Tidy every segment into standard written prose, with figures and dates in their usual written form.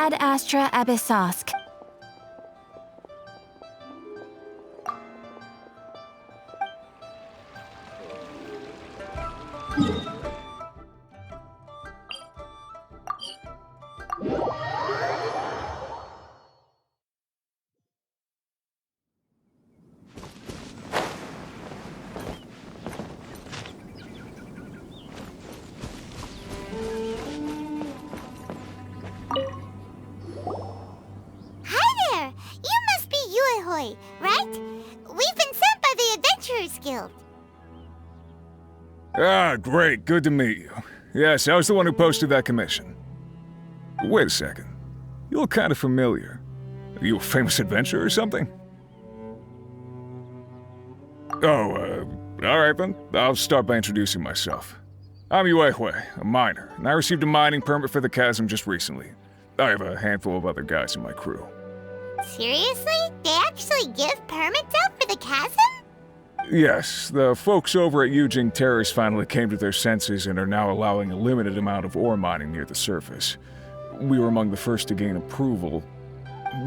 Ad Astra Abyssosk. Right? We've been sent by the Adventurers Guild. Ah, great. Good to meet you. Yes, I was the one who posted that commission. Wait a second. You look kind of familiar. Are you a famous adventurer or something? Oh, alright then. I'll start by introducing myself. I'm Yue, a miner, and I received a mining permit for the chasm just recently. I have a handful of other guys in my crew. Seriously? They actually give permits out for the chasm? Yes, the folks over at Yujing Terrace finally came to their senses and are now allowing a limited amount of ore mining near the surface. We were among the first to gain approval,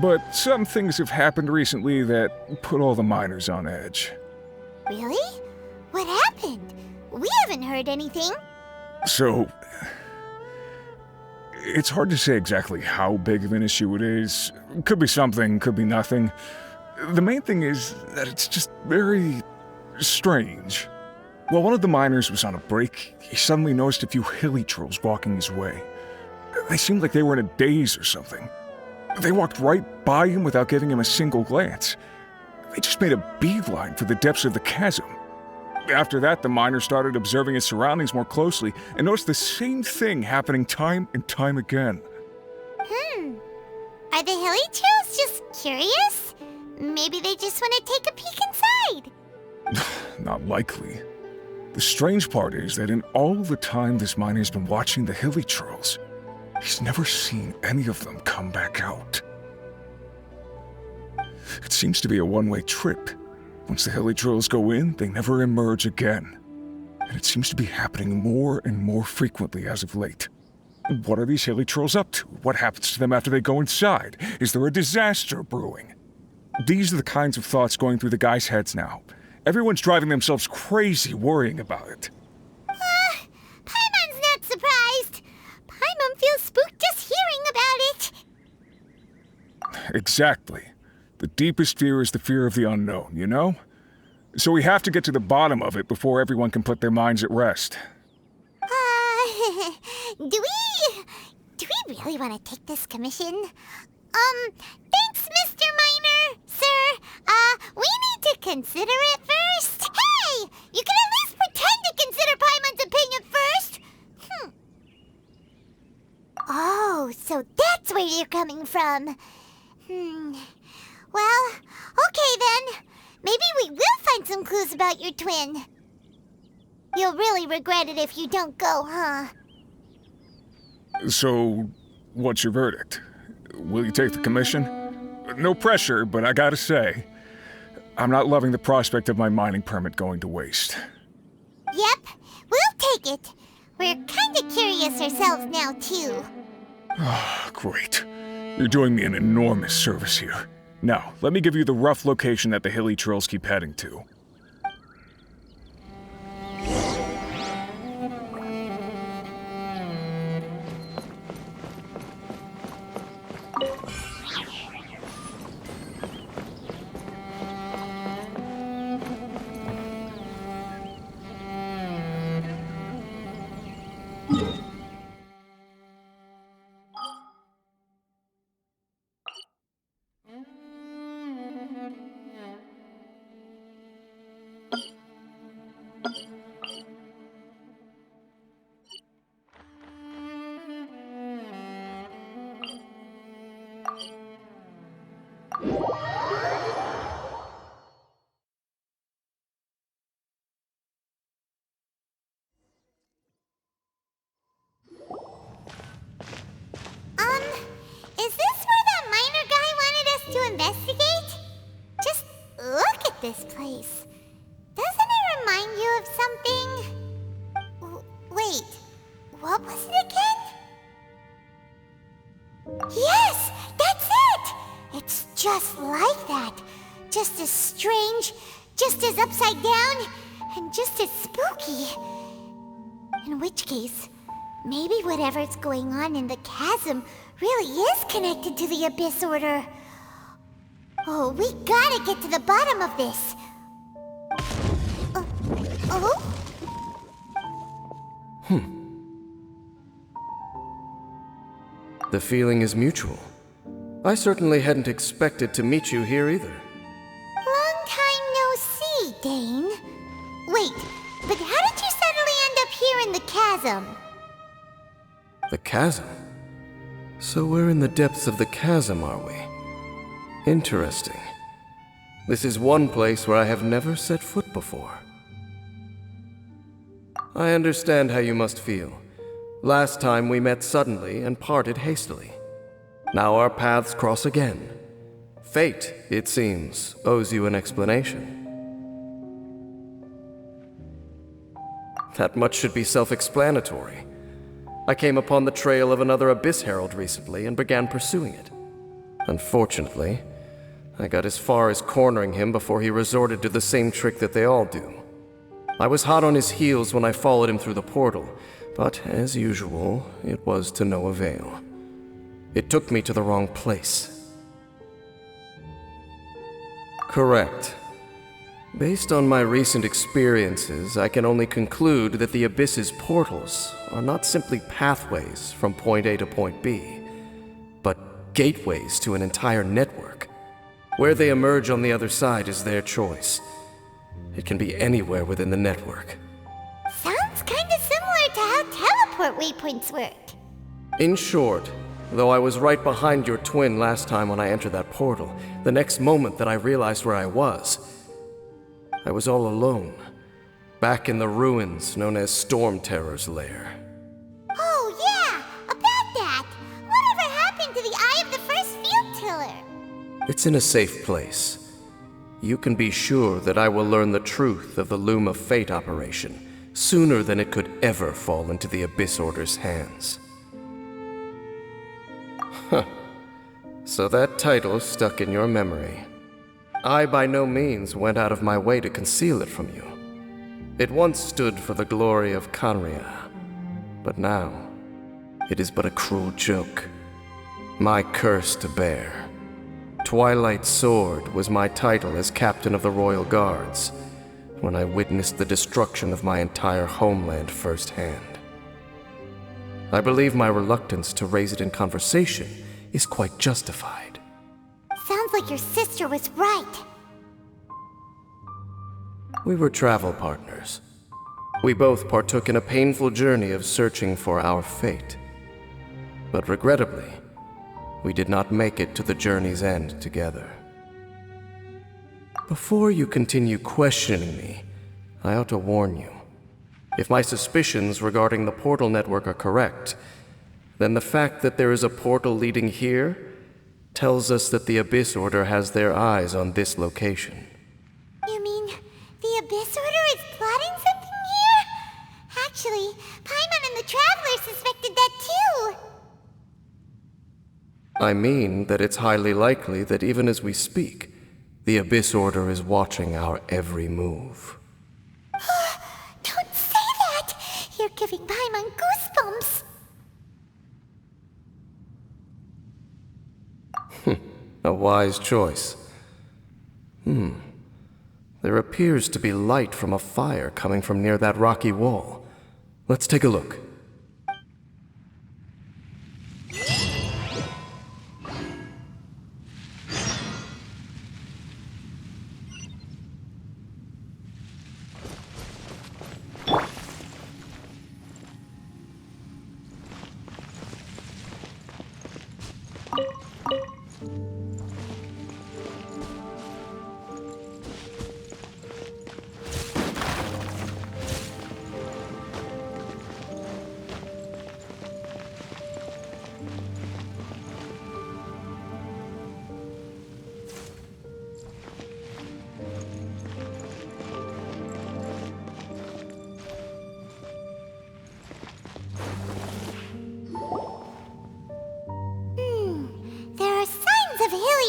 but some things have happened recently that put all the miners on edge. Really? What happened? We haven't heard anything. So, it's hard to say exactly how big of an issue it is. Could be something, could be nothing. The main thing is that it's just very strange. While one of the miners was on a break, he suddenly noticed a few hilly trolls walking his way. They seemed like they were in a daze or something. They walked right by him without giving him a single glance. They just made a beeline for the depths of the chasm. After that, the miner started observing his surroundings more closely and noticed the same thing happening time and time again. Are the hilly trolls just curious? Maybe they just want to take a peek inside. Not likely. The strange part is that in all the time this miner's been watching the hilly trolls, he's never seen any of them come back out. It seems to be a one-way trip. Once the hilly trolls go in, they never emerge again. And it seems to be happening more and more frequently as of late. What are these hilly trolls up to? What happens to them after they go inside? Is there a disaster brewing? These are the kinds of thoughts going through the guys' heads now. Everyone's driving themselves crazy worrying about it. Paimon's not surprised. Paimon feels spooked just hearing about it. Exactly. The deepest fear is the fear of the unknown, you know? So we have to get to the bottom of it before everyone can put their minds at rest. Do we really want to take this commission? Thanks, Mr. Miner, sir. We need to consider it first. Hey! You can at least pretend to consider Paimon's opinion first. Oh, so that's where you're coming from. Well, okay then. Maybe we will find some clues about your twin. You'll really regret it if you don't go, huh? So, what's your verdict? Will you take the commission? No pressure, but I gotta say, I'm not loving the prospect of my mining permit going to waste. Yep, we'll take it. We're kinda curious ourselves now, too. Great. You're doing me an enormous service here. Now, let me give you the rough location that the hilly trolls keep heading to. Is this where that miner guy wanted us to investigate? Just look at this place. Doesn't it remind you of something? Wait, what was it again? Yes! just like that. Just as strange, just as upside down, and just as spooky. In which case, maybe whatever's going on in the chasm really is connected to the Abyss Order. Oh, we gotta get to the bottom of this. Oh? The feeling is mutual. I certainly hadn't expected to meet you here either. Long time no see, Dane. Wait, but how did you suddenly end up here in the chasm? The chasm? So we're in the depths of the chasm, are we? Interesting. This is one place where I have never set foot before. I understand how you must feel. Last time we met suddenly and parted hastily. Now our paths cross again. Fate, it seems, owes you an explanation. That much should be self-explanatory. I came upon the trail of another Abyss Herald recently and began pursuing it. Unfortunately, I got as far as cornering him before he resorted to the same trick that they all do. I was hot on his heels when I followed him through the portal, but as usual, it was to no avail. It took me to the wrong place. Correct. Based on my recent experiences, I can only conclude that the Abyss's portals are not simply pathways from point A to point B, but gateways to an entire network. Where they emerge on the other side is their choice. It can be anywhere within the network. Sounds kinda similar to how teleport waypoints work. In short, though I was right behind your twin last time when I entered that portal, the next moment that I realized where I was all alone, back in the ruins known as Storm Terror's lair. Oh yeah, about that! Whatever happened to the Eye of the First Field Tiller? It's in a safe place. You can be sure that I will learn the truth of the Loom of Fate operation sooner than it could ever fall into the Abyss Order's hands. Huh. So that title stuck in your memory. I by no means went out of my way to conceal it from you. It once stood for the glory of Kanria, but now it is but a cruel joke. My curse to bear. Twilight Sword was my title as captain of the Royal Guards when I witnessed the destruction of my entire homeland firsthand. I believe my reluctance to raise it in conversation is quite justified. Sounds like your sister was right. We were travel partners. We both partook in a painful journey of searching for our fate. But regrettably, we did not make it to the journey's end together. Before you continue questioning me, I ought to warn you. If my suspicions regarding the portal network are correct, then the fact that there is a portal leading here tells us that the Abyss Order has their eyes on this location. You mean the Abyss Order is plotting something here? Actually, Paimon and the Traveler suspected that too. I mean that it's highly likely that even as we speak, the Abyss Order is watching our every move. Don't say that! You're giving Paimon goosebumps. A wise choice. There appears to be light from a fire coming from near that rocky wall. Let's take a look.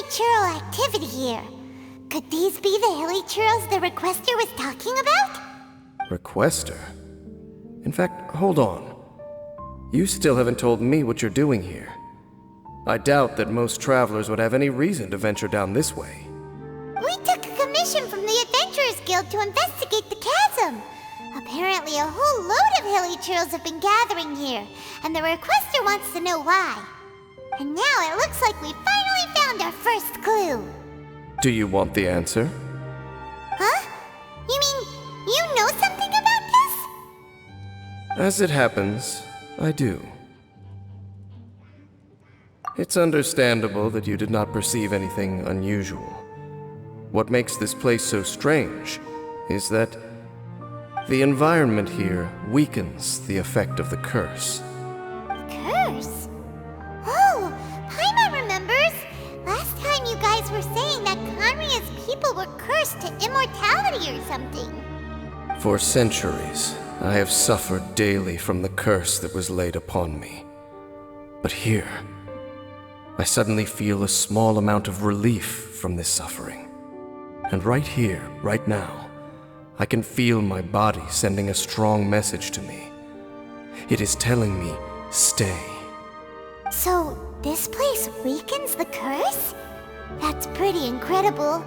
hilichurl activity here. Could these be the hilichurls the requester was talking about? Requester? In fact, hold on. You still haven't told me what you're doing here. I doubt that most travelers would have any reason to venture down this way. We took a commission from the Adventurers Guild to investigate the chasm. Apparently a whole load of hilichurls have been gathering here, and the requester wants to know why. And now it looks like we finally found our first clue. Do you want the answer? Huh? You mean you know something about this? As it happens, I do. It's understandable that you did not perceive anything unusual. What makes this place so strange is that the environment here weakens the effect of the curse. Curse? Oh, Paimon remembers. Last time you guys were saying that Conria's people were cursed to immortality or something. For centuries, I have suffered daily from the curse that was laid upon me. But here, I suddenly feel a small amount of relief from this suffering. And right here, right now, I can feel my body sending a strong message to me. It is telling me, stay. So, this place weakens the curse? That's pretty incredible.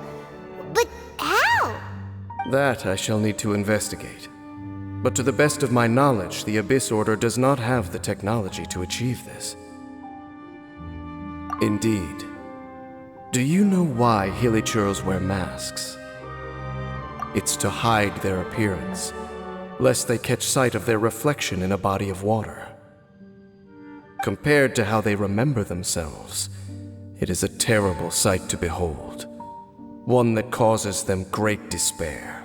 But how? That I shall need to investigate. But to the best of my knowledge, the Abyss Order does not have the technology to achieve this. Indeed. Do you know why hilichurls wear masks? It's to hide their appearance, lest they catch sight of their reflection in a body of water. Compared to how they remember themselves, it is a terrible sight to behold, one that causes them great despair.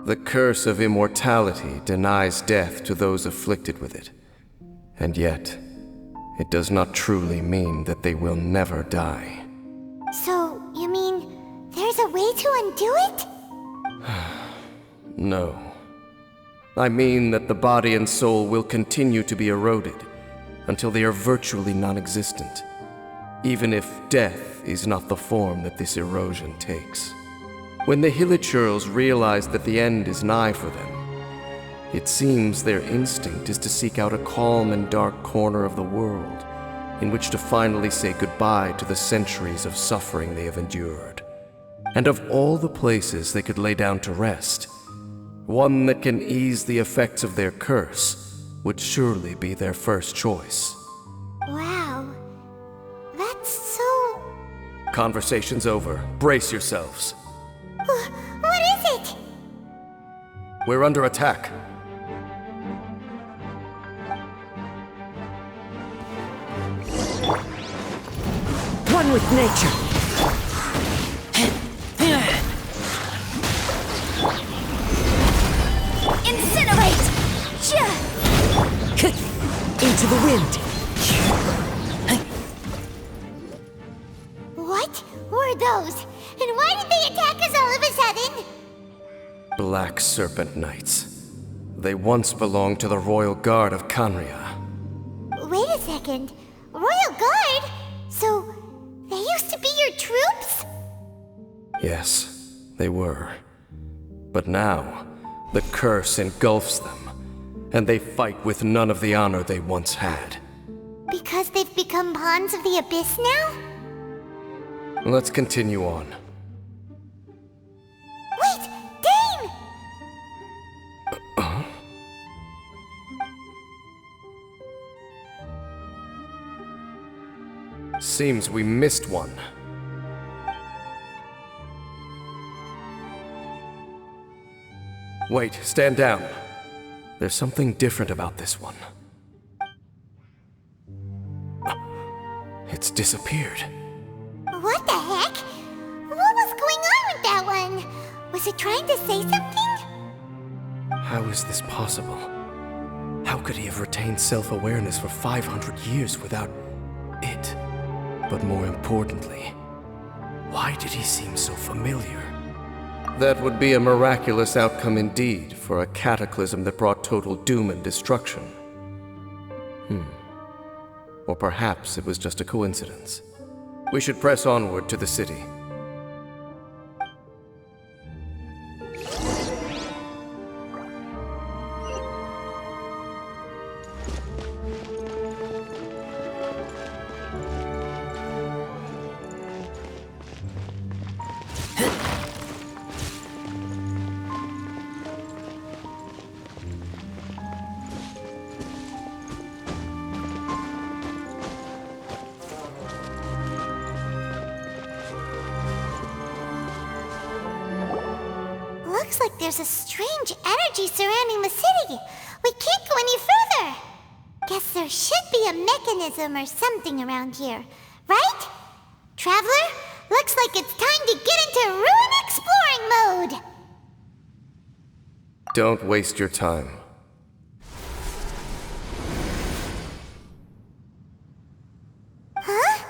The curse of immortality denies death to those afflicted with it, and yet, it does not truly mean that they will never die. So, you mean there's a way to undo it? No. I mean that the body and soul will continue to be eroded until they are virtually non-existent, even if death is not the form that this erosion takes. When the hilichurls realize that the end is nigh for them, it seems their instinct is to seek out a calm and dark corner of the world in which to finally say goodbye to the centuries of suffering they have endured. And of all the places they could lay down to rest, one that can ease the effects of their curse would surely be their first choice. Wow. That's so... Conversation's over. Brace yourselves. What is it? We're under attack. One with nature. Incinerate! Into the wind. What were those? And why did they attack us all of a sudden? Black Serpent Knights. They once belonged to the Royal Guard of Canria. Wait a second. Royal Guard? So, they used to be your troops? Yes, they were. But now, the curse engulfs them, and they fight with none of the honor they once had. Because they've become pawns of the Abyss now? Let's continue on. Wait! Dane! Seems we missed one. Wait, stand down. There's something different about this one. It's disappeared. What the heck? What was going on with that one? Was it trying to say something? How is this possible? How could he have retained self-awareness for 500 years without it? But more importantly, why did he seem so familiar? That would be a miraculous outcome indeed for a cataclysm that brought total doom and destruction. Or perhaps it was just a coincidence. We should press onward to the city. Looks like there's a strange energy surrounding the city. We can't go any further. Guess there should be a mechanism or something around here, right? Traveler, looks like it's time to get into ruin exploring mode. Don't waste your time. Huh?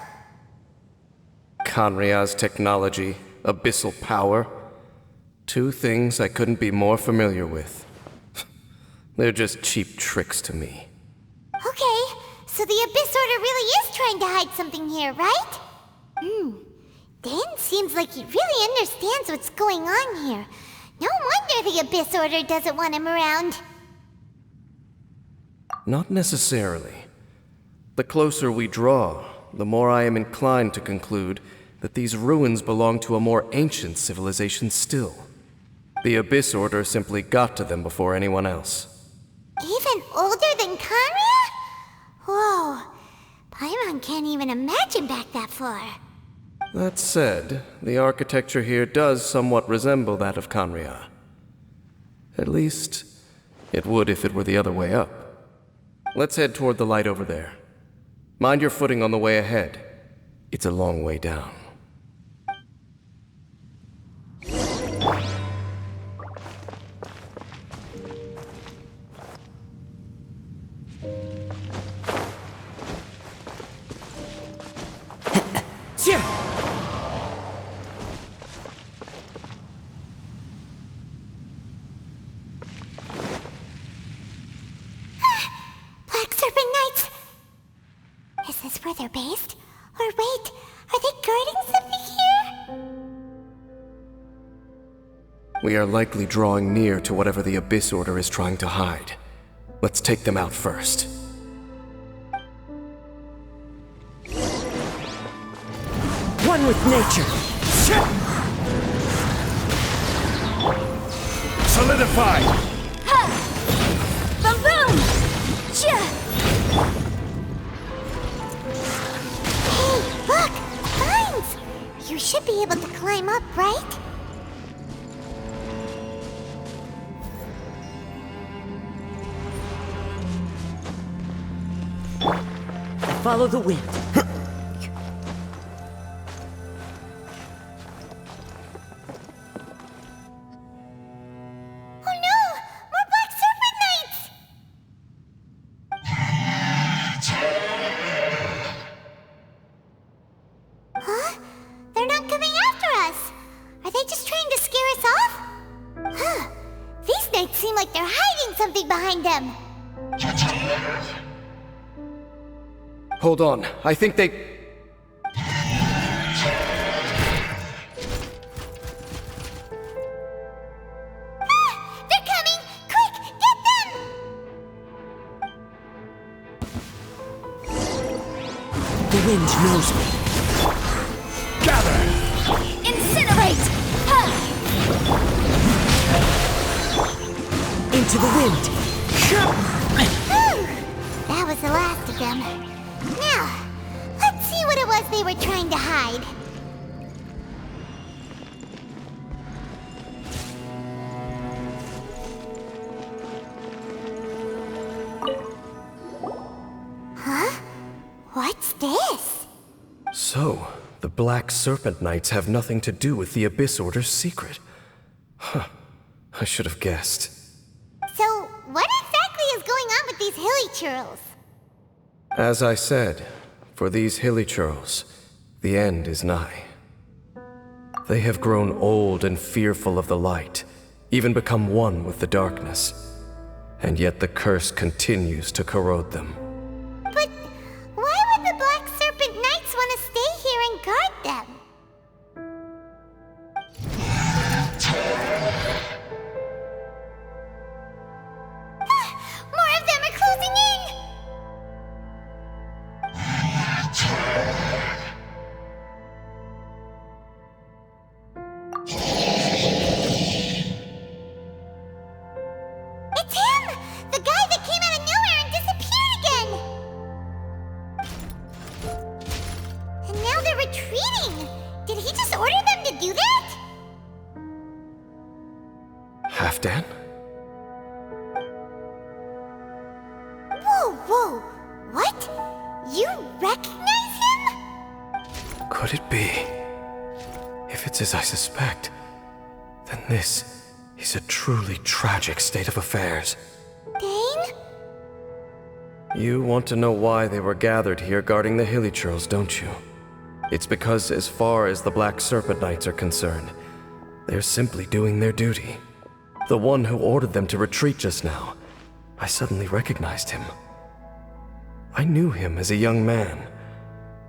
Kanria's technology, abyssal power. Two things I couldn't be more familiar with. They're just cheap tricks to me. Okay, so the Abyss Order really is trying to hide something here, right? Dan seems like he really understands what's going on here. No wonder the Abyss Order doesn't want him around. Not necessarily. The closer we draw, the more I am inclined to conclude that these ruins belong to a more ancient civilization still. The Abyss Order simply got to them before anyone else. Even older than Kanria? Whoa, Paimon can't even imagine back that far. That said, the architecture here does somewhat resemble that of Kanria. At least, it would if it were the other way up. Let's head toward the light over there. Mind your footing on the way ahead. It's a long way down. Black Serpent Knights! Is this where they're based? Or wait, are they guarding something here? We are likely drawing near to whatever the Abyss Order is trying to hide. Let's take them out first. One with nature. Solidify! Boom boom! Hey, look! Vines! You should be able to climb up, right? Follow the wind. Oh no! More Black Serpent Knights! Huh? They're not coming after us! Are they just trying to scare us off? Huh. These knights seem like they're hiding something behind them. Hold on, I think they... They're coming! Quick, get them! The wind knows me. Gather! Incinerate! Into the wind. Whew. That was the last of them. Now, let's see what it was they were trying to hide. Huh? What's this? So, the Black Serpent Knights have nothing to do with the Abyss Order's secret. Huh. I should have guessed. So, what exactly is going on with these hilly churls? As I said, for these hilly churls, the end is nigh. They have grown old and fearful of the light, even become one with the darkness. And yet the curse continues to corrode them. But why would the Black Serpent Knights want to stay here and guard Halfdan? Whoa! What? You recognize him? Could it be? If it's as I suspect, then this is a truly tragic state of affairs. Dane? You want to know why they were gathered here guarding the Hilly Churls, don't you? It's because as far as the Black Serpent Knights are concerned, they're simply doing their duty. The one who ordered them to retreat just now, I suddenly recognized him. I knew him as a young man,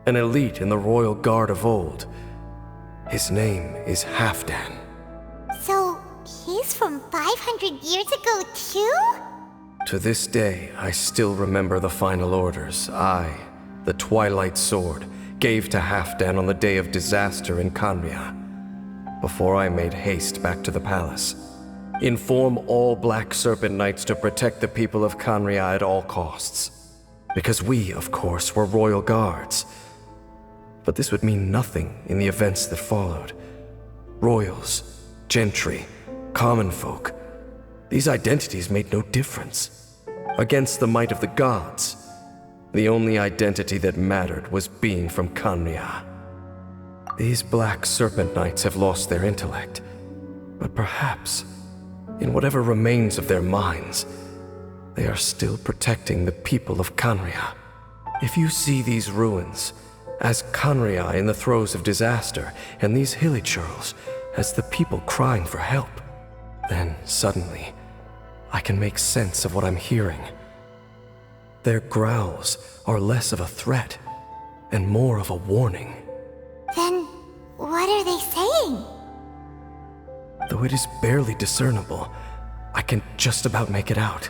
an elite in the Royal Guard of old. His name is Halfdan. So, he's from 500 years ago too? To this day, I still remember the final orders I, the Twilight Sword, gave to Halfdan on the day of disaster in Canria, before I made haste back to the palace. Inform all Black Serpent Knights to protect the people of Canria at all costs. Because we, of course, were royal guards. But this would mean nothing in the events that followed. Royals, gentry, common folk, these identities made no difference. Against the might of the gods, the only identity that mattered was being from Canria. These Black Serpent Knights have lost their intellect, but perhaps, in whatever remains of their minds, they are still protecting the people of Canria. If you see these ruins as Canria in the throes of disaster, and these Hilly Churls as the people crying for help, then suddenly I can make sense of what I'm hearing. Their growls are less of a threat and more of a warning. Then, what are they saying? Though it is barely discernible, I can just about make it out.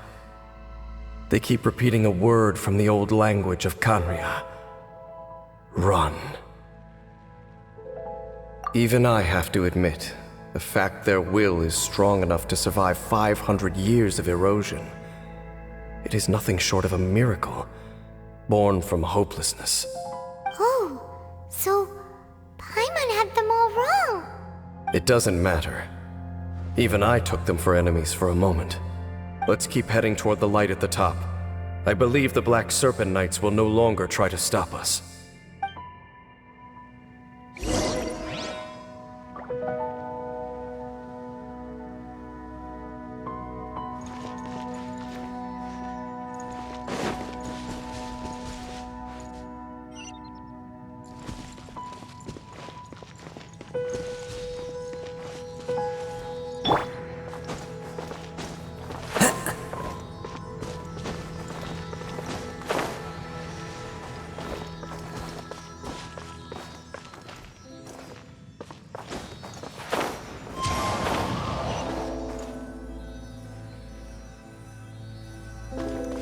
They keep repeating a word from the old language of Canria. Run. Even I have to admit, the fact their will is strong enough to survive 500 years of erosion, it is nothing short of a miracle, born from hopelessness. Oh, so Paimon had them all wrong. It doesn't matter. Even I took them for enemies for a moment. Let's keep heading toward the light at the top. I believe the Black Serpent Knights will no longer try to stop us.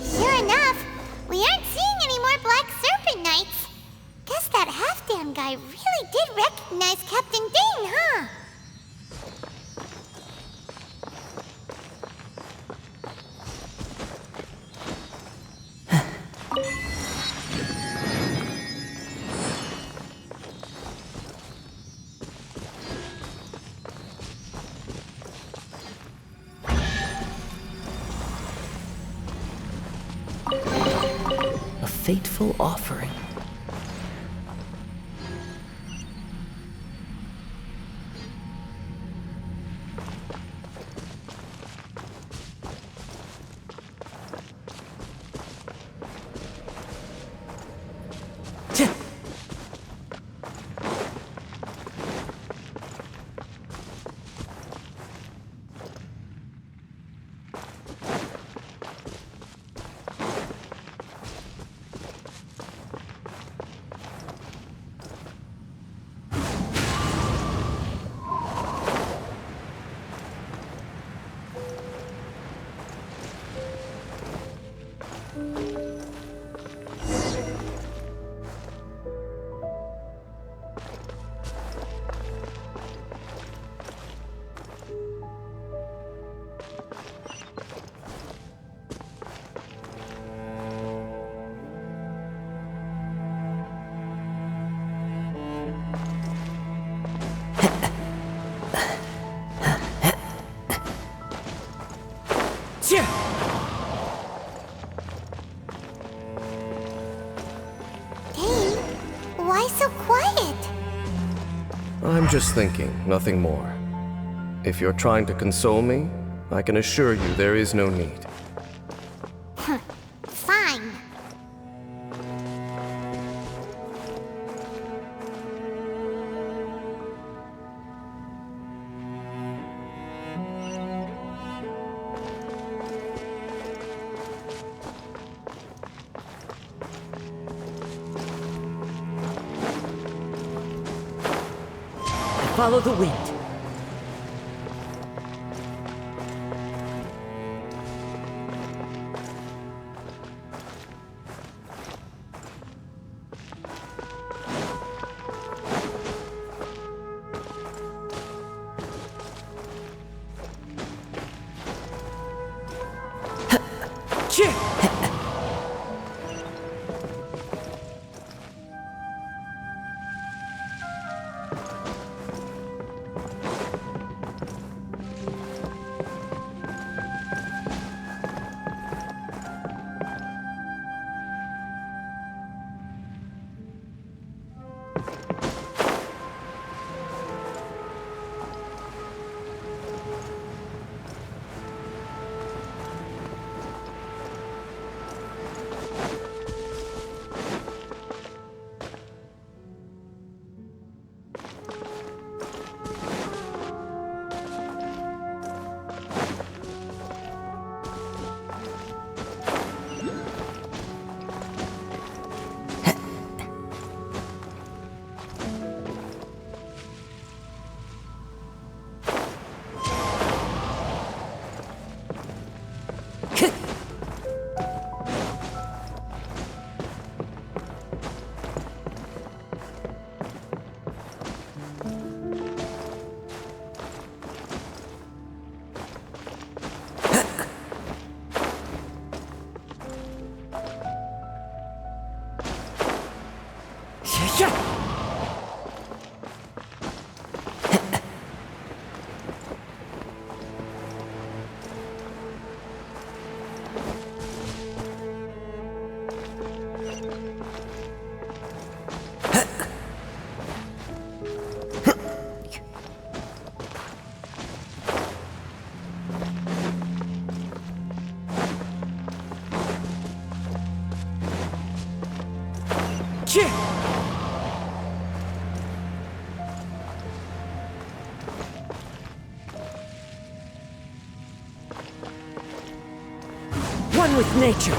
Sure enough, we aren't seeing any more Black Serpent Knights. Guess that Halfdan guy really did recognize Captain Dane, huh? A fateful offering. Dane, why so quiet? I'm just thinking, nothing more. If you're trying to console me, I can assure you there is no need. Fine. Follow the wind. One with nature.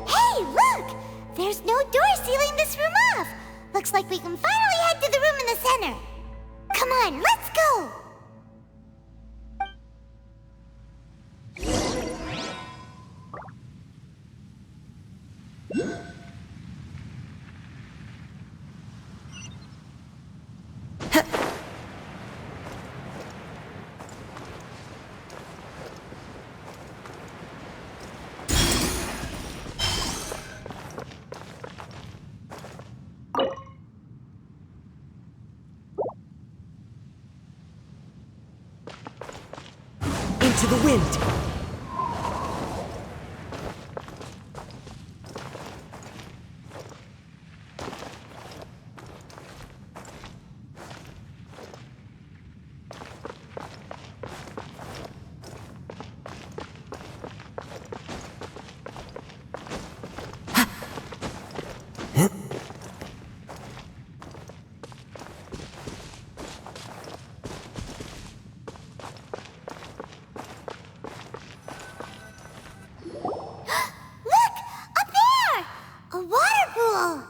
Hey, look! There's no door sealing this room off. Looks like we can finally head to the room in the center. Come on, let's go! Into the wind. Look! Up there! A water pool!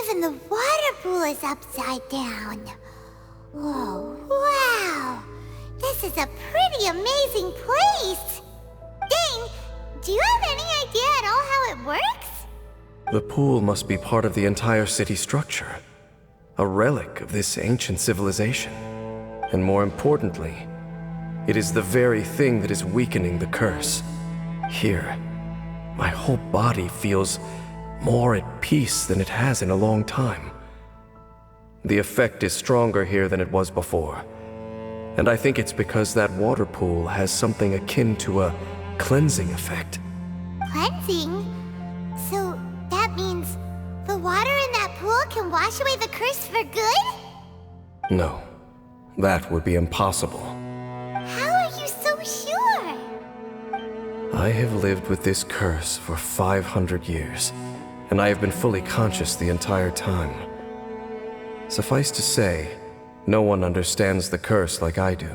Even the water pool is upside down. Whoa, wow! This is a pretty amazing place! Dane, do you have any idea at all how it works? The pool must be part of the entire city structure, a relic of this ancient civilization. And more importantly, it is the very thing that is weakening the curse. Here, my whole body feels more at peace than it has in a long time. The effect is stronger here than it was before. And I think it's because that water pool has something akin to a cleansing effect. Cleansing? So that means the water in that pool can wash away the curse for good? No, that would be impossible. How are you so sure? I have lived with this curse for 500 years, and I have been fully conscious the entire time. Suffice to say, no one understands the curse like I do.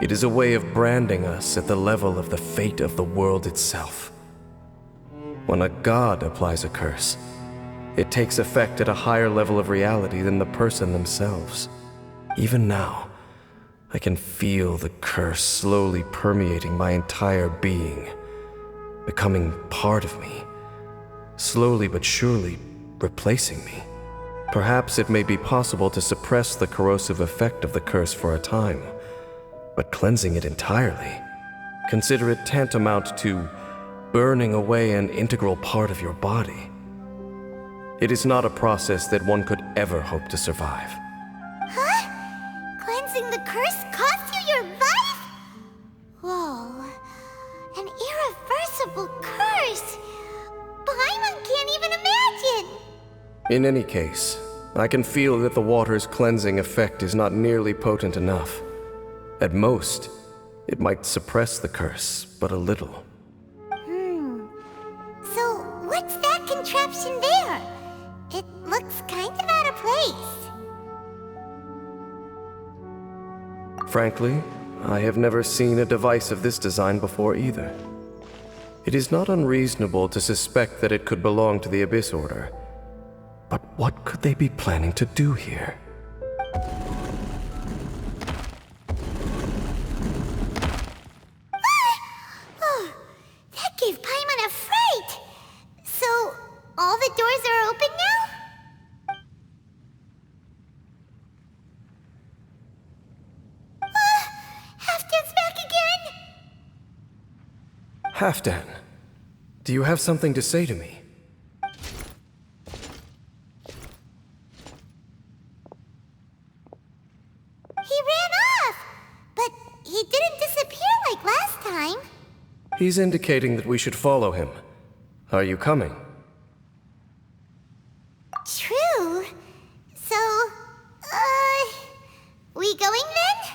It is a way of branding us at the level of the fate of the world itself. When a god applies a curse, it takes effect at a higher level of reality than the person themselves. Even now, I can feel the curse slowly permeating my entire being, becoming part of me, slowly but surely replacing me. Perhaps it may be possible to suppress the corrosive effect of the curse for a time, but cleansing it entirely, consider it tantamount to burning away an integral part of your body. It is not a process that one could ever hope to survive. Huh? Cleansing the curse cost you your life? Whoa. An irreversible curse. Paimon can't even imagine. In any case, I can feel that the water's cleansing effect is not nearly potent enough. At most, it might suppress the curse, but a little. So, what's that contraption there? It looks kind of out of place. Frankly, I have never seen a device of this design before either. It is not unreasonable to suspect that it could belong to the Abyss Order. But what could they be planning to do here? Oh, that gave Paimon a fright. So, all the doors are open now? Halfdan's back again? Halfdan, do you have something to say to me? He ran off, but he didn't disappear like last time. He's indicating that we should follow him. Are you coming? True. So, we going then?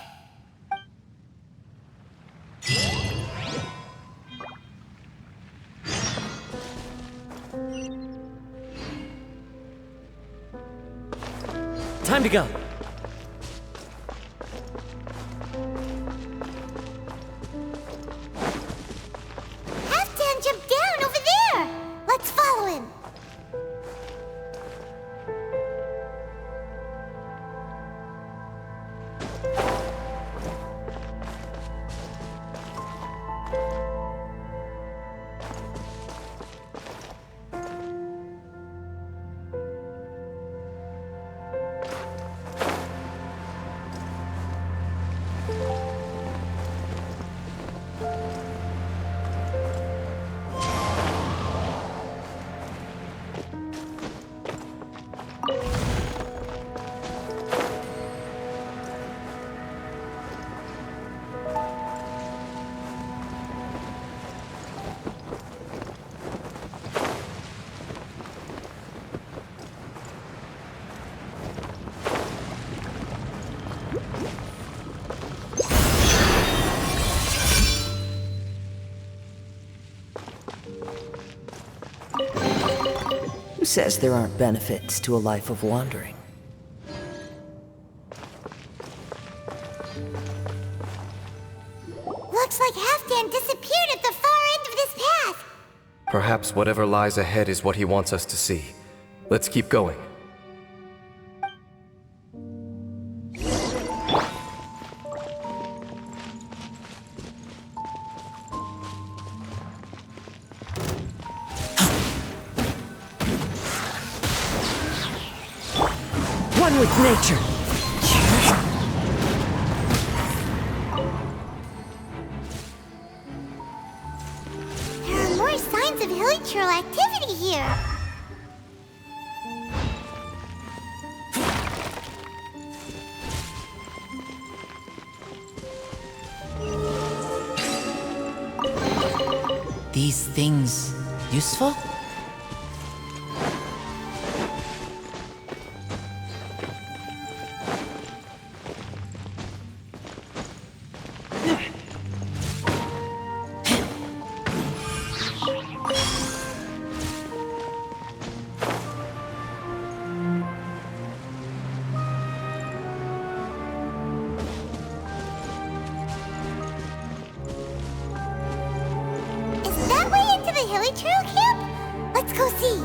Time to go. Halfdan jumped down over there. Let's follow him. Who says there aren't benefits to a life of wandering? Looks like Halfdan disappeared at the far end of this path. Perhaps whatever lies ahead is what he wants us to see. Let's keep going. one with nature. There are more signs of hilichurl activity here. These things useful? Is that way into the hilichurl camp? Let's go see.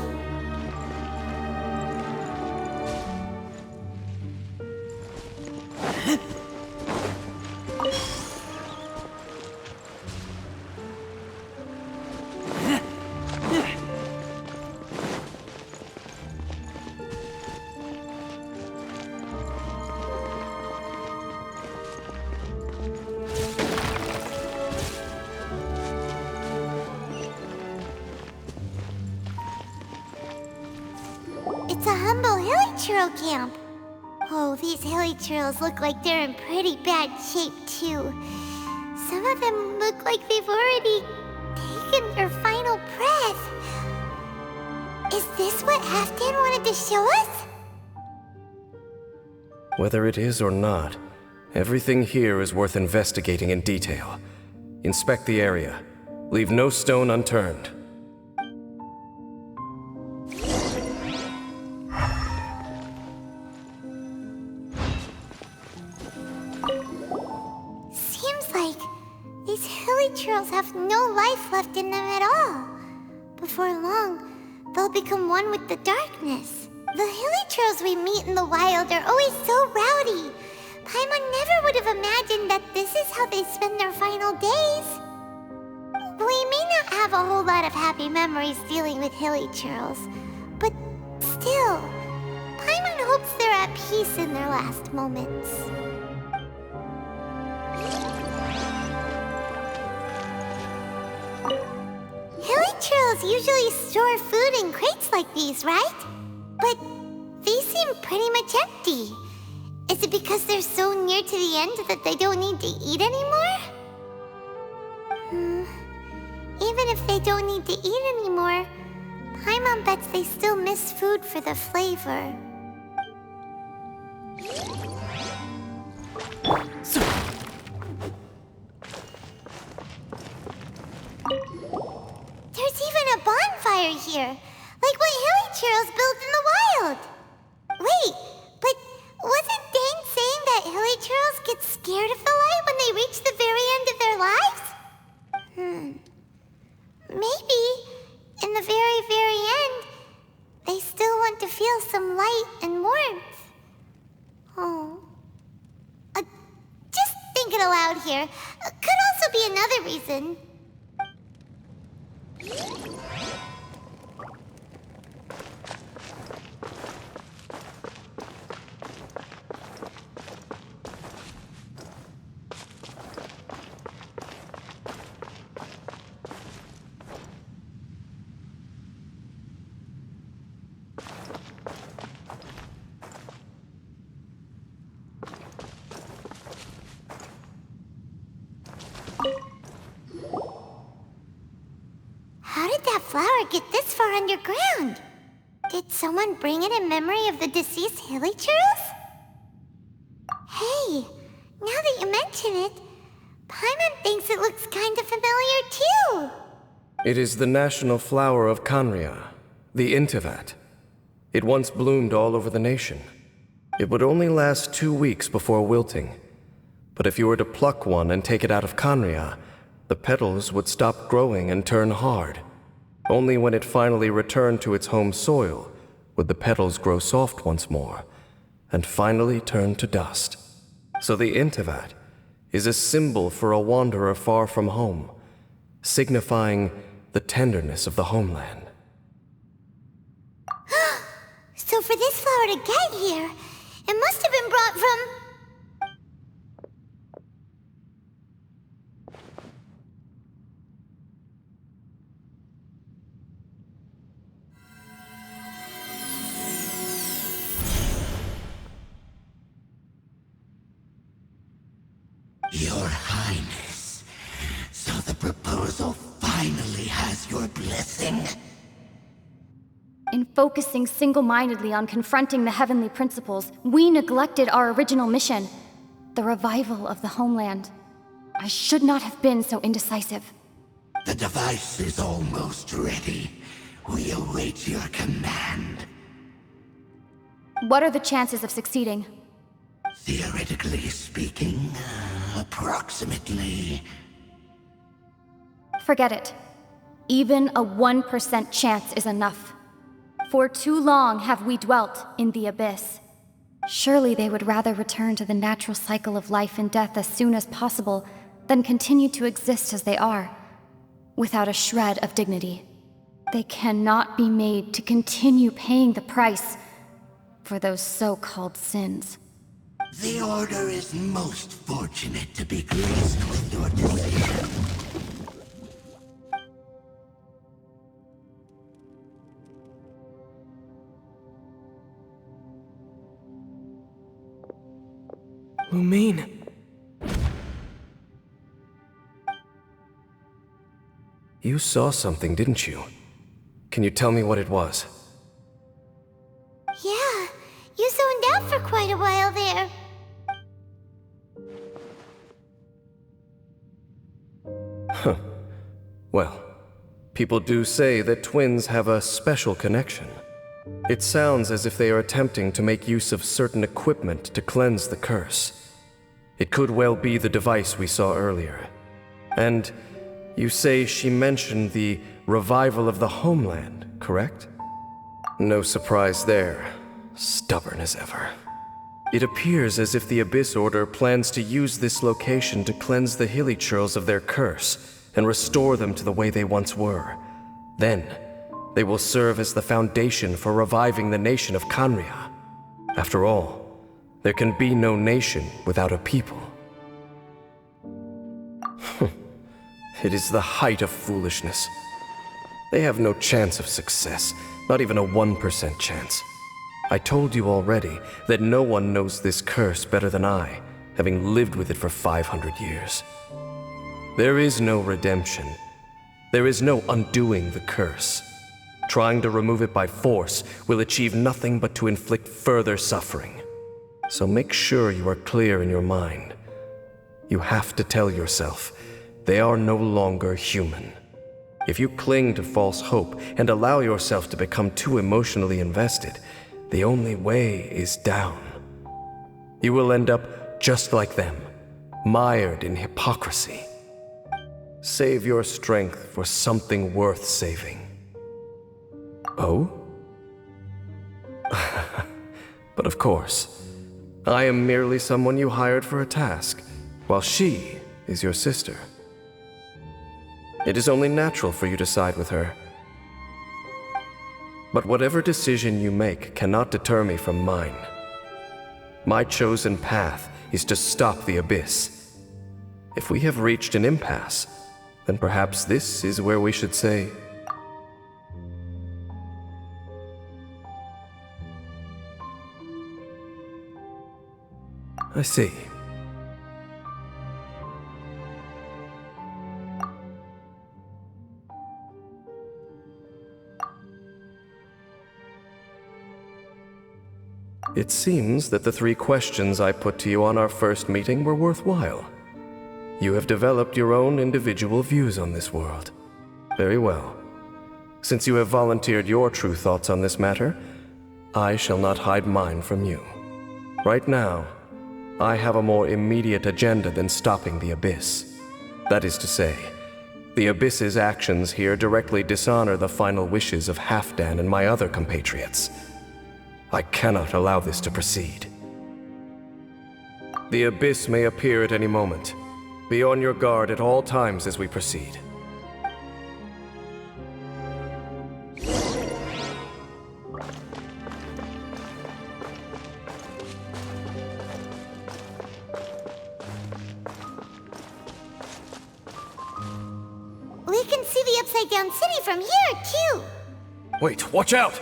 It's a humble hilichurl camp. Oh, these hilichurls look like they're in pretty bad shape, too. Some of them look like they've already taken their final breath. Is this what Halfdan wanted to show us? Whether it is or not, everything here is worth investigating in detail. Inspect the area. Leave no stone unturned. Seems like these hilichurls have no life left in them at all. Before long, they'll become one with the darkness. The hilichurls we meet in the wild are always so rowdy. Paimon never would have imagined that this is how they spend their final days. We may not have a whole lot of happy memories dealing with hilichurls, but still, Paimon hopes they're at peace in their last moments. Hilichurls usually store food in crates like these, right? But these seem pretty much empty. Is it because they're so near to the end that they don't need to eat anymore? Even if they don't need to eat anymore, Paimon bets they still miss food for the flavor. There's even a bonfire here, like what hilichurls build in the wild. Wait, but wasn't Dane saying that hilichurls get scared of the light when they reach the very end of their lives? Maybe, in the very, very end, they still want to feel some light and warmth. Oh. Just thinking aloud here. Could also be another reason. How did that flower get this far underground? Did someone bring it in memory of the deceased hilichurls? Hey, now that you mention it, Paimon thinks it looks kind of familiar too. It is the national flower of Canria, the Intivat. It once bloomed all over the nation. It would only last 2 weeks before wilting. But if you were to pluck one and take it out of Canria, the petals would stop growing and turn hard. Only when it finally returned to its home soil would the petals grow soft once more, and finally turn to dust. So the Intivat is a symbol for a wanderer far from home, signifying the tenderness of the homeland. So for this flower to get here, It must have been brought from... Your Highness, so the proposal finally has your blessing? In focusing single-mindedly on confronting the heavenly principles, we neglected our original mission, the revival of the homeland. I should not have been so indecisive. The device is almost ready. We await your command. What are the chances of succeeding? Theoretically speaking, approximately. Forget it. Even a 1% chance is enough. For too long have we dwelt in the abyss. Surely they would rather return to the natural cycle of life and death as soon as possible than continue to exist as they are, without a shred of dignity. They cannot be made to continue paying the price for those so-called sins. The Order is most fortunate to be graced with your decision. Lumine. You saw something, didn't you? Can you tell me what it was? Yeah, you zoned out for quite a while there. Well, people do say that twins have a special connection. It sounds as if they are attempting to make use of certain equipment to cleanse the curse. It could well be the device we saw earlier. And you say she mentioned the revival of the homeland, correct? No surprise there. Stubborn as ever. It appears as if the Abyss Order plans to use this location to cleanse the Hilichurls of their curse and restore them to the way they once were. Then, they will serve as the foundation for reviving the nation of Khaenri'ah. After all, there can be no nation without a people. It is the height of foolishness. They have no chance of success, not even a 1% chance. I told you already that no one knows this curse better than I, having lived with it for 500 years. There is no redemption. There is no undoing the curse. Trying to remove it by force will achieve nothing but to inflict further suffering. So make sure you are clear in your mind. You have to tell yourself, they are no longer human. If you cling to false hope and allow yourself to become too emotionally invested, the only way is down. You will end up just like them, mired in hypocrisy. Save your strength for something worth saving. Oh? But of course, I am merely someone you hired for a task, while she is your sister. It is only natural for you to side with her. But whatever decision you make cannot deter me from mine. My chosen path is to stop the Abyss. If we have reached an impasse, then perhaps this is where we should say, I see. It seems that the 3 questions I put to you on our first meeting were worthwhile. You have developed your own individual views on this world. Very well. Since you have volunteered your true thoughts on this matter, I shall not hide mine from you. Right now, I have a more immediate agenda than stopping the Abyss. That is to say, the Abyss's actions here directly dishonor the final wishes of Halfdan and my other compatriots. I cannot allow this to proceed. The Abyss may appear at any moment. Be on your guard at all times as we proceed. see the Upside Down City from here, too. Wait, watch out!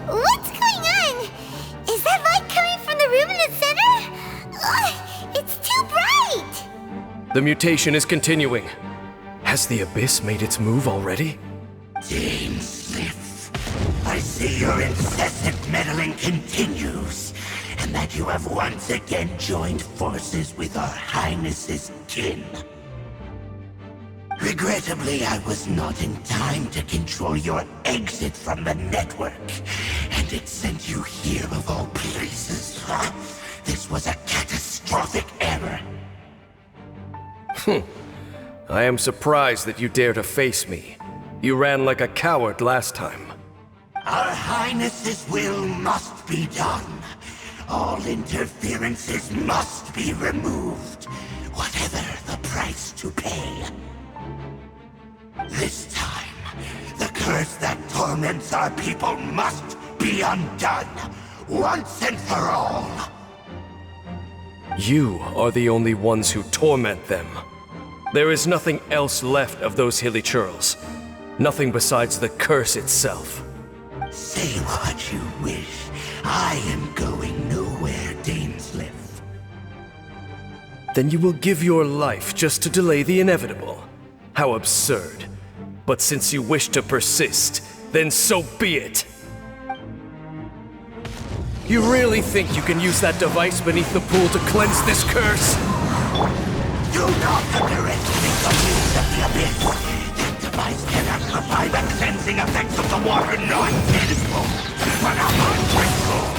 What's going on? Is that light coming from the room in the center? It's too bright! The mutation is continuing. Has the Abyss made its move already? Genshin, I see your incessant meddling continues, and that you have once again joined forces with our Highness's kin. Regrettably, I was not in time to control your exit from the network, and it sent you here of all places. This was a catastrophic error. I am surprised that you dare to face me. You ran like a coward last time. Our Highness's will must be done. All interferences must be removed, whatever the price to pay. This time, the curse that torments our people must be undone, once and for all. You are the only ones who torment them. There is nothing else left of those hilly churls. Nothing besides the curse itself. Say what you wish. I am going nowhere, Dainsleif. Then you will give your life just to delay the inevitable. How absurd. But since you wish to persist, then so be it. You really think you can use that device beneath the pool to cleanse this curse? Do not underestimate the means of the Abyss. That device cannot provide the cleansing effects of the water not tenfold, but 100-fold.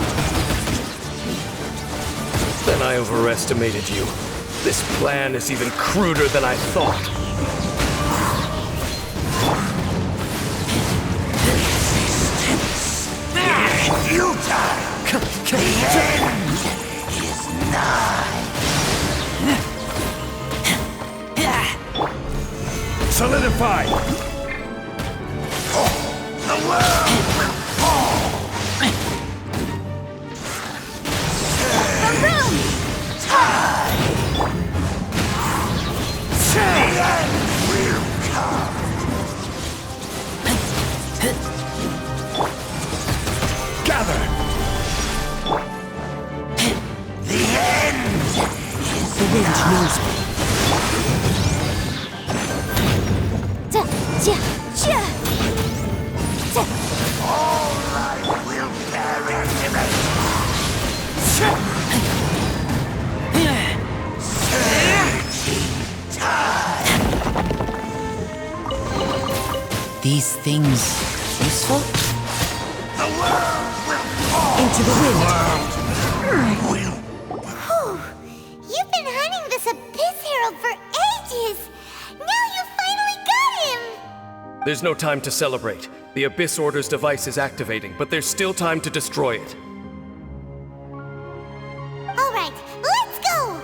Then I overestimated you. This plan is even cruder than I thought. Futile! The end is nigh! Solidify! The world will fall! Time! The end will come! Gather! The end is The wind knows me. all life will perish. Searching time. These things useful? The world will fall. Into the wind. Will Whew. You've been hunting this Abyss Herald for ages! Now you finally got him! There's no time to celebrate. The Abyss Order's device is activating, but there's still time to destroy it. Alright, let's go!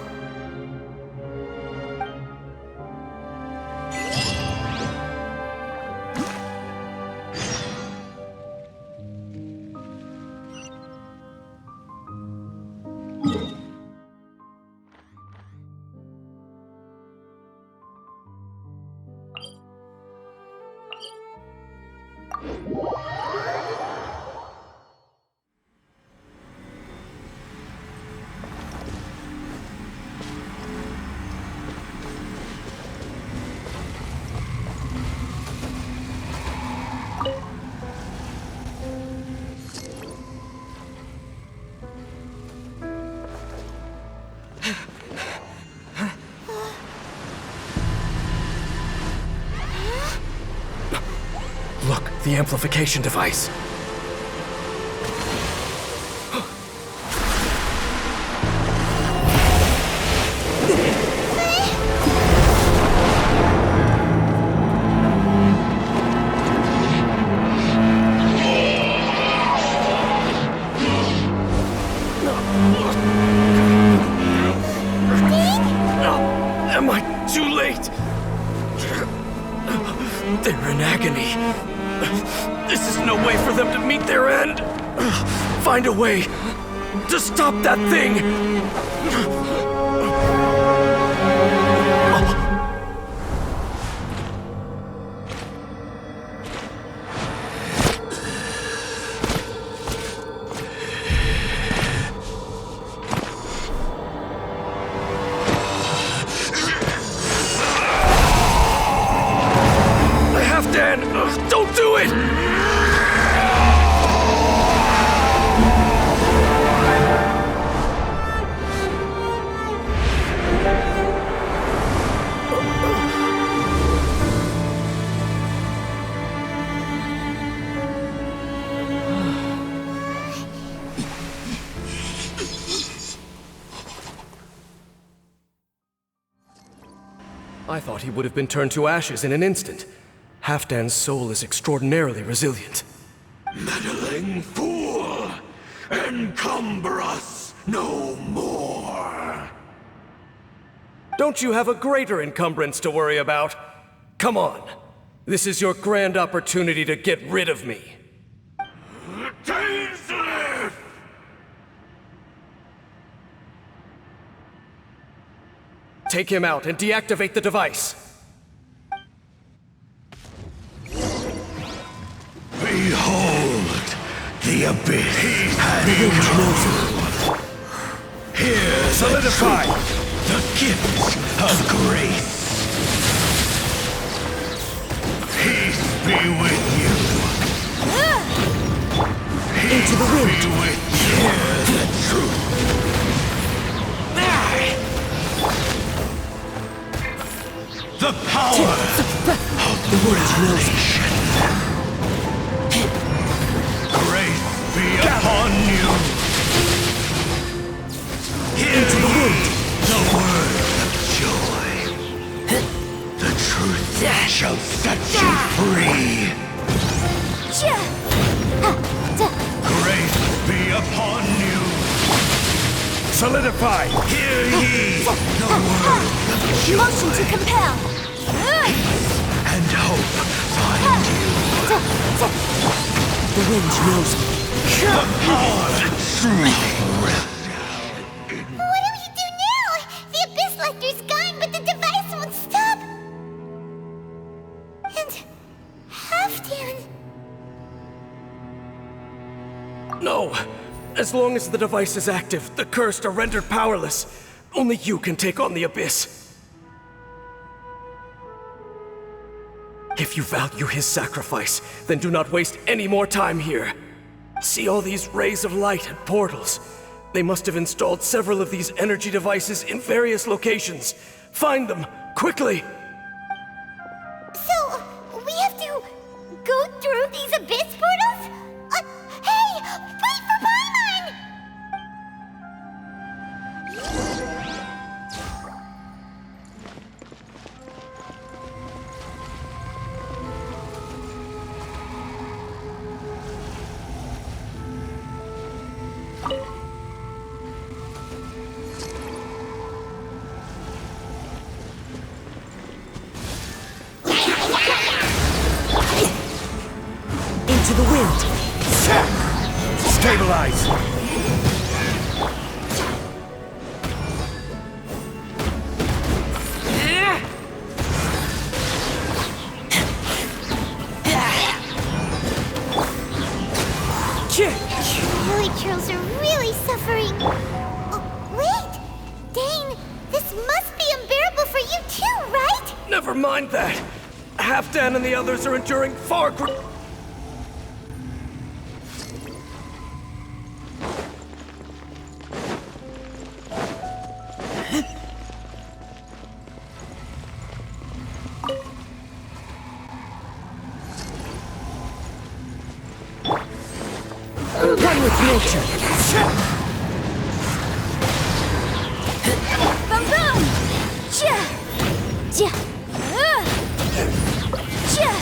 Look, the amplification device. Am I too late? They're in agony. This is no way for them to meet their end. Find a way to stop that thing. it! I thought he would have been turned to ashes in an instant. Halfdan's soul is extraordinarily resilient. Meddling fool! Encumber us no more! Don't you have a greater encumbrance to worry about? Come on. This is your grand opportunity to get rid of me. Dainsleif! Take him out and deactivate the device. Behold, the abyss has come. Here, solidify the gifts of grace. Peace be with you. Into the wind. Be with you. Hear the truth. The power of the revelation. Grace be upon you. Hear the word of joy. The truth shall set you free. Grace be upon you. Solidify. Hear ye the word of joy. Motion to compel. And hope find you. The wind knows me. The power of truth. What do we do now? The Abyss Lecter's gone, but the device won't stop. And Halfdan. No. As long as the device is active, the cursed are rendered powerless. Only you can take on the Abyss. If you value his sacrifice, then do not waste any more time here. See all these rays of light and portals? They must have installed several of these energy devices in various locations. Find them, quickly! So, we have to go through these Abyss portals? Hey! Wait for Paimon! Into the wind. Stabilize. Really, Charles are really suffering. Oh, wait! Dane, this must be unbearable for you too, right? Never mind that. Halfdan and the others are enduring far greater. Run with nature. Boom boom! Cha! Ja! Cha!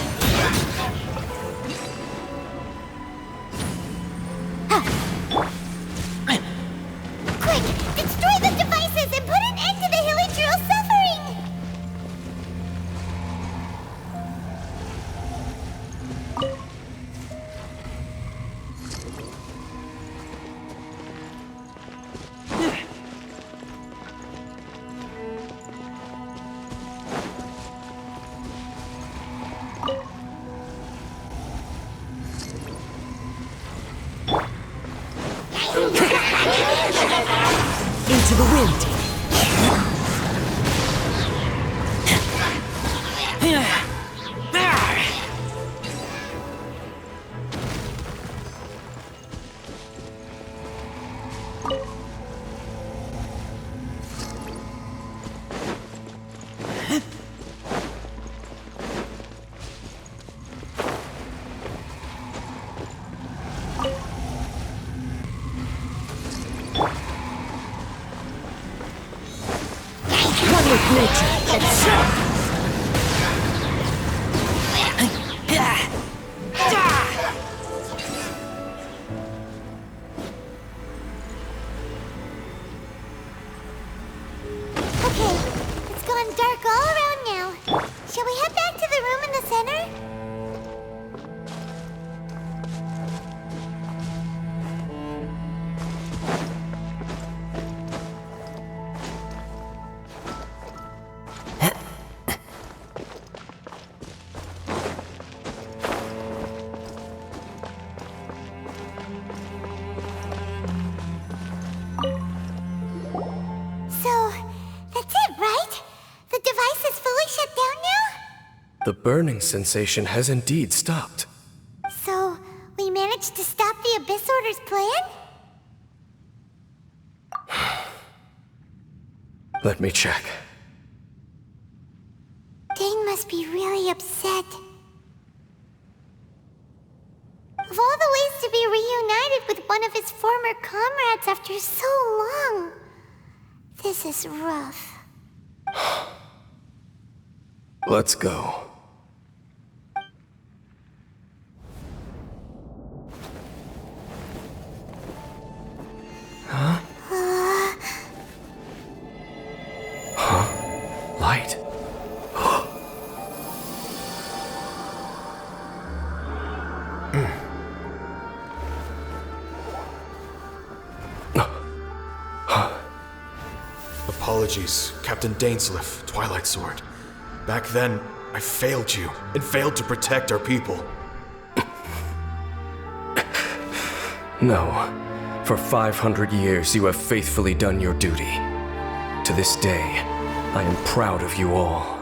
Quick! Destroy the devices and put an end to the Hilichurl's suffering! Into the wind. One with nature. Okay, it's gone dark all around now. Shall we head back to the room in the center? So, that's it, right? The device is fully shut down now? The burning sensation has indeed stopped. So, we managed to stop the Abyss Order's plan? Let me check. Dane must be really upset. Of all the ways to be reunited with one of his former comrades after so long, this is rough. Let's go. Light. Apologies, Captain Dainsleif, Twilight Sword. Back then, I failed you, and failed to protect our people. No. For 500 years, you have faithfully done your duty. To this day, I am proud of you all.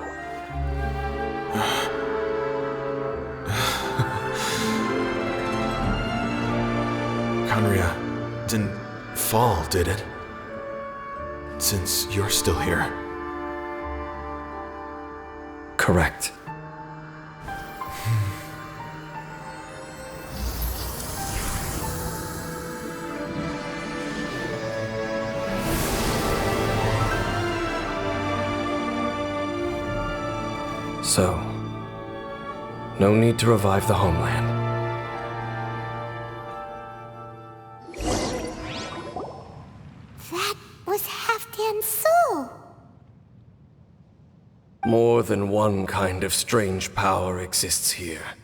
Conria didn't fall, did it? Since you're still here. Correct. So, no need to revive the homeland. That was Halfdan's soul. More than one kind of strange power exists here.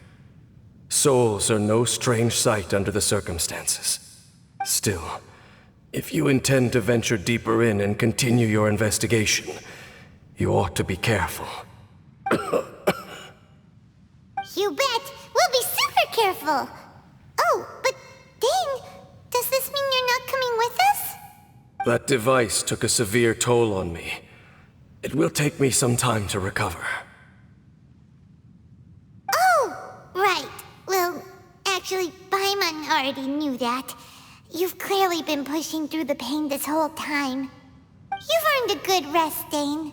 Souls are no strange sight under the circumstances. Still, if you intend to venture deeper in and continue your investigation, you ought to be careful. You bet! We'll be super careful! Oh, but Dane, does this mean you're not coming with us? That device took a severe toll on me. It will take me some time to recover. Oh, right. Well, actually, Paimon already knew that. You've clearly been pushing through the pain this whole time. You've earned a good rest, Dane.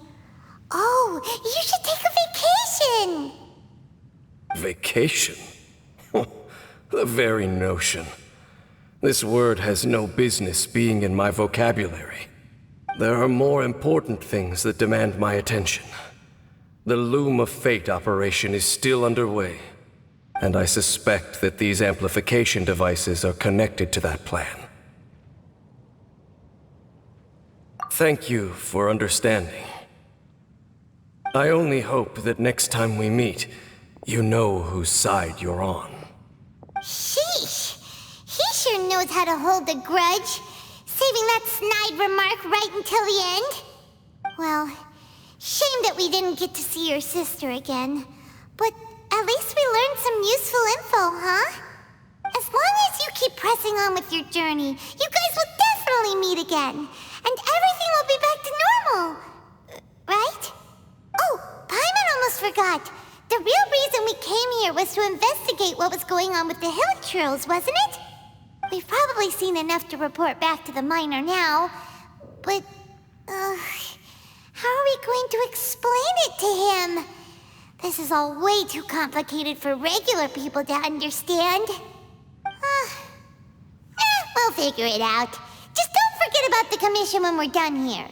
Oh, you should take a vacation! Vacation? The very notion. This word has no business being in my vocabulary. There are more important things that demand my attention. The Loom of Fate operation is still underway, and I suspect that these amplification devices are connected to that plan. Thank you for understanding. I only hope that next time we meet, you know whose side you're on. Sheesh! He sure knows how to hold a grudge, saving that snide remark right until the end. Well, shame that we didn't get to see your sister again. But at least we learned some useful info, huh? As long as you keep pressing on with your journey, you guys will definitely meet again. And everything will be back to normal. Right? Oh, Paimon almost forgot. The real reason we came here was to investigate what was going on with the Hilichurls, wasn't it? We've probably seen enough to report back to the miner now. But, how are we we going to explain it to him? This is all way too complicated for regular people to understand. We'll figure it out. Just don't forget about the commission when we're done here.